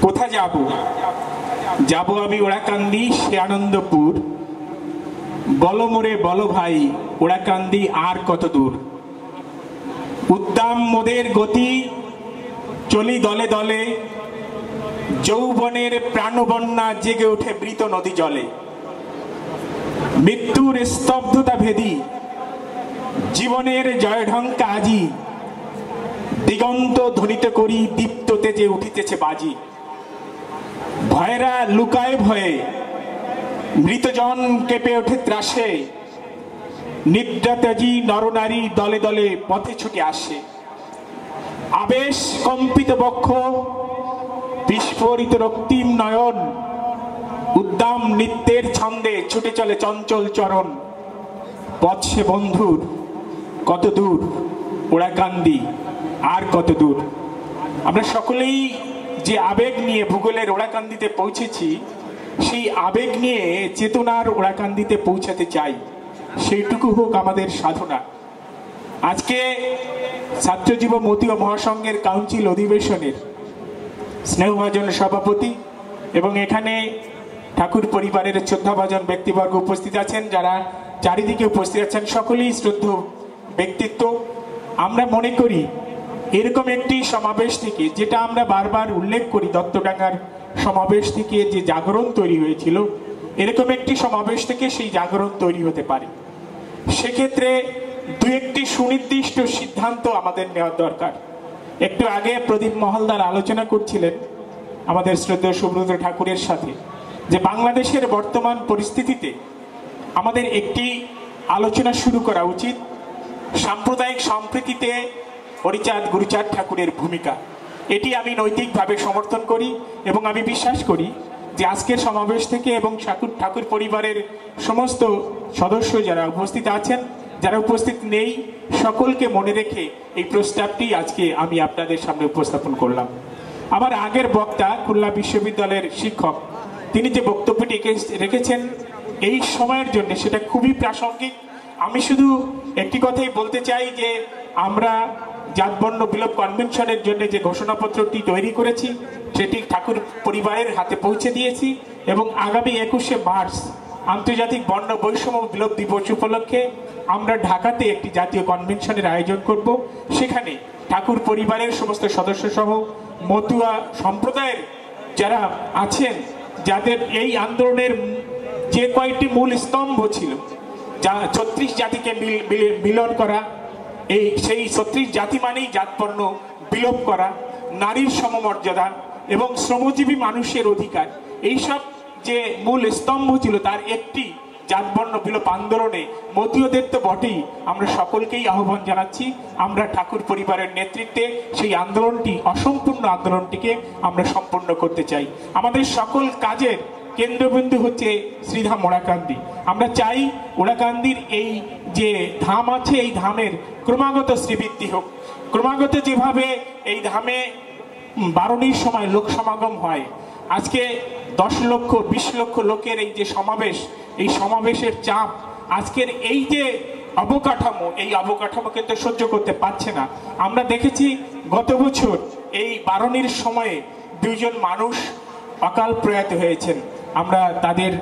কোথা যাব? যাব আমি ওড়াকান্দি, সে আনন্দপুর। বলো মোরে বলো ভাই, ওড়াকান্দি আর কত দূর? উদ্দাম মোদের গতি, চলি দলে দলে, যৌবনের প্রাণবন্যা জেগে ওঠে মৃত নদী জলে। মৃত্যুর স্তব্ধতা ভেদি জীবনের জয়ঢঙ্কা আজি, দিগন্ত ধ্বনিত করি দীপ্ত তেজে উঠিতেছে বাজি। ভয়েরা লুকায় ভয়ে, মৃতজন কেঁপে ওঠে ত্রাসে, নিদ্রাত্যাজী নরনারী দলে দলে পথে ছুটে আসে। আবেশ কম্পিত বক্ষ, বিস্ফোরিত রক্তিম নয়ন, উদ্দাম নৃত্যের ছন্দে ছুটে চলে চঞ্চল চরণ। পথ সে বন্ধুর কত দূর, ওড়াকান্দি আর কত দূর। আমরা সকলেই যে আবেগ নিয়ে ভূগোলের ওড়াকান্দিতে পৌঁছেছি, সেই আবেগ নিয়ে চেতনার ওড়াকান্দিতে পৌঁছাতে চাই, সেইটুকু হোক আমাদের সাধনা। আজকে ছাত্রজীব মতীয় মহাসংঘের কাউন্সিল অধিবেশনের স্নেহভাজন সভাপতি এবং এখানে ঠাকুর পরিবারের শ্রদ্ধাভাজন ব্যক্তিবর্গ উপস্থিত আছেন, যারা চারিদিকে উপস্থিত আছেন, সকলেই শ্রদ্ধেয় ব্যক্তিত্ব। আমরা মনে করি এরকম একটি সমাবেশ থেকে, যেটা আমরা বারবার উল্লেখ করি, দত্তডাঙ্গার সমাবেশ থেকে যে জাগরণ তৈরি হয়েছিল, এরকম একটি সমাবেশ থেকে সেই জাগরণ তৈরি হতে পারে। সেক্ষেত্রে দু একটি সুনির্দিষ্ট সিদ্ধান্ত আমাদের নেওয়ার দরকার। একটু আগে প্রদীপ মহলদার আলোচনা করছিলেন আমাদের শ্রদ্ধেয় সুব্রত ঠাকুরের সাথে, যে বাংলাদেশের বর্তমান পরিস্থিতিতে আমাদের একটি আলোচনা শুরু করা উচিত সাম্প্রদায়িক সম্প্রীতিতে হরিচাঁদ গুরুচাঁদ ঠাকুরের ভূমিকা। এটি আমি নৈতিকভাবে সমর্থন করি এবং আমি বিশ্বাস করি যে আজকের সমাবেশ থেকে এবং ঠাকুর পরিবারের সমস্ত সদস্য যারা উপস্থিত আছেন, যারা উপস্থিত নেই, সকলকে মনে রেখে এই প্রস্তাবটি আজকে আমি আপনাদের সামনে উপস্থাপন করলাম। আমার আগের বক্তা খুলনা বিশ্ববিদ্যালয়ের শিক্ষক, তিনি যে বক্তব্যটি রেখেছেন এই সময়ের জন্য, সেটা খুবই প্রাসঙ্গিক। আমি শুধু একটি কথাই বলতে চাই যে আমরা জাতবর্ণ বিলোপ কনভেনশনের জন্য যে ঘোষণাপত্রটি তৈরি করেছি, সেটি ঠাকুর পরিবারের হাতে পৌঁছে দিয়েছি এবং আগামী 21শে মার্চ আন্তর্জাতিক বর্ণ বৈষম্য বিলোপ দিবস উপলক্ষে আমরা ঢাকাতে একটি জাতীয় কনভেনশনের আয়োজন করব। সেখানে ঠাকুর পরিবারের সমস্ত সদস্য সহ মতুয়া সম্প্রদায়ের যারা আছেন, যাদের এই আন্দোলনের যে কয়েকটি মূল স্তম্ভ ছিল, যা 36 জাতিকে মিলন করা, সেই 36 জাতি মানেই জাতবর্ণ বিলোপ করা, নারীর সমমর্যাদা এবং শ্রমজীবী মানুষের অধিকার, এইসব যে মূল স্তম্ভ ছিল, তার একটি জাতবর্ণ বিলোপ আন্দোলনে মতীয়দের তো বটেই, আমরা সকলকেই আহ্বান জানাচ্ছি, আমরা ঠাকুর পরিবারের নেতৃত্বে সেই আন্দোলনটি, অসম্পূর্ণ আন্দোলনটিকে আমরা সম্পূর্ণ করতে চাই। আমাদের সকল কাজের কেন্দ্রবিন্দু হচ্ছে শ্রীধাম ওড়াকান্দি। আমরা চাই ওড়াকান্দির এই যে ধাম আছে, এই ধামের ক্রমাগত শ্রীবৃদ্ধি হোক। ক্রমাগত যেভাবে এই ধামে বারণীর সময় লোক সমাগম হয়, আজকে 10 লক্ষ 20 লক্ষ লোকের এই যে সমাবেশ, এই সমাবেশের চাপ আজকের এই যে অবকাঠামো, এই অবকাঠামোকে তো সহ্য করতে পারছে না। আমরা দেখেছি গত বছর এই বারণীর সময়ে 2 জন মানুষ অকাল প্রয়াত হয়েছেন। আমরা তাদের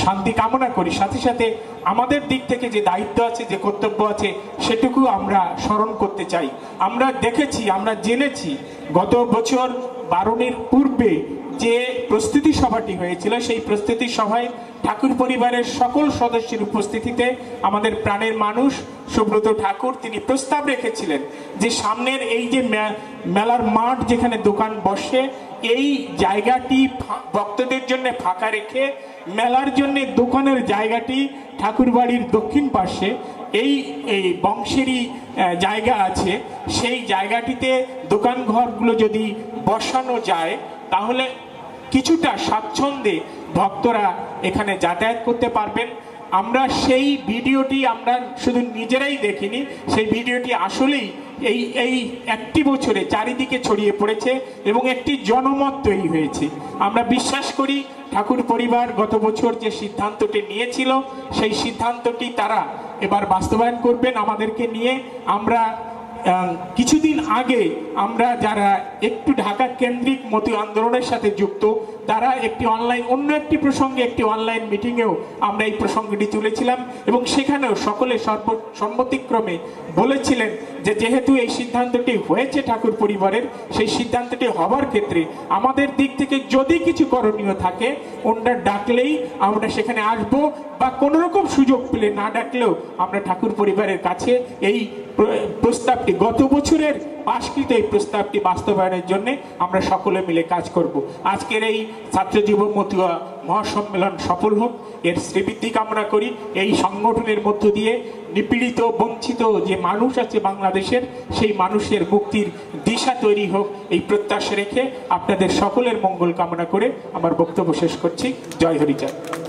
শান্তি কামনা করি, সাথে সাথে আমাদের দিক থেকে যে দায়িত্ব আছে, যে কর্তব্য আছে, সেটুকু আমরা স্মরণ করতে চাই। আমরা দেখেছি, আমরা জেনেছি গত বছর বারণীর পূর্বে যে প্রস্তুতি সভাটি হয়েছিল, সেই প্রস্তুতি সভায় ঠাকুর পরিবারের সকল সদস্যের উপস্থিতিতে আমাদের প্রাণের মানুষ সুব্রত ঠাকুর তিনি প্রস্তাব রেখেছিলেন যে সামনের এই যে মেলার মাঠ, যেখানে দোকান বসে, এই জায়গাটি ভক্তদের জন্য ফাঁকা রেখে মেলার জন্য দোকানের জায়গাটি ঠাকুর বাড়ির দক্ষিণ পাশে এই বংশেরই জায়গা আছে, সেই জায়গাটিতে দোকান ঘরগুলো যদি বসানো যায়, তাহলে কিছুটা স্বাচ্ছন্দ্যে ভক্তরা এখানে যাতায়াত করতে পারবেন। আমরা সেই ভিডিওটি আমরা শুধু নিজেরাই দেখিনি, সেই ভিডিওটি আসলেই এই একটি বছরে চারিদিকে ছড়িয়ে পড়েছে এবং একটি জনমত তৈরি হয়েছে। আমরা বিশ্বাস করি ঠাকুর পরিবার গত বছর যে সিদ্ধান্তটি নিয়েছিল, সেই সিদ্ধান্তটি তারা এবার বাস্তবায়ন করবেন আমাদেরকে নিয়ে। আমরা কিছুদিন আগে আমরা যারা একটু ঢাকা কেন্দ্রিক মতি আন্দোলনের সাথে যুক্ত, তারা অন্য একটি প্রসঙ্গে একটি অনলাইন মিটিংয়েও আমরা এই প্রসঙ্গটি তুলেছিলাম এবং সেখানেও সকলে সম্মতিক্রমে বলেছিলেন যে যেহেতু এই সিদ্ধান্তটি হয়েছে ঠাকুর পরিবারের, সেই সিদ্ধান্তটি হবার ক্ষেত্রে আমাদের দিক থেকে যদি কিছু করণীয় থাকে ওনারা ডাকলেই আমরা সেখানে আসব, বা কোনো রকম সুযোগ পেলে না ডাকলেও আমরা ঠাকুর পরিবারের কাছে এই প্রস্তাবটি, গত বছরের পাশকৃত এই প্রস্তাবটি বাস্তবায়নের জন্য আমরা সকলে মিলে কাজ করব। আজকের এই ছাত্র যুব মতুয়া মহাসম্মেলন সফল হোক, এর শ্রীবৃদ্ধি কামনা করি। এই সংগঠনের মধ্য দিয়ে নিপীড়িত বঞ্চিত যে মানুষ আছে বাংলাদেশের, সেই মানুষের মুক্তির দিশা তৈরি হোক, এই প্রত্যাশা রেখে আপনাদের সকলের মঙ্গল কামনা করে আমার বক্তব্য শেষ করছি। জয় হরিচাঁদ।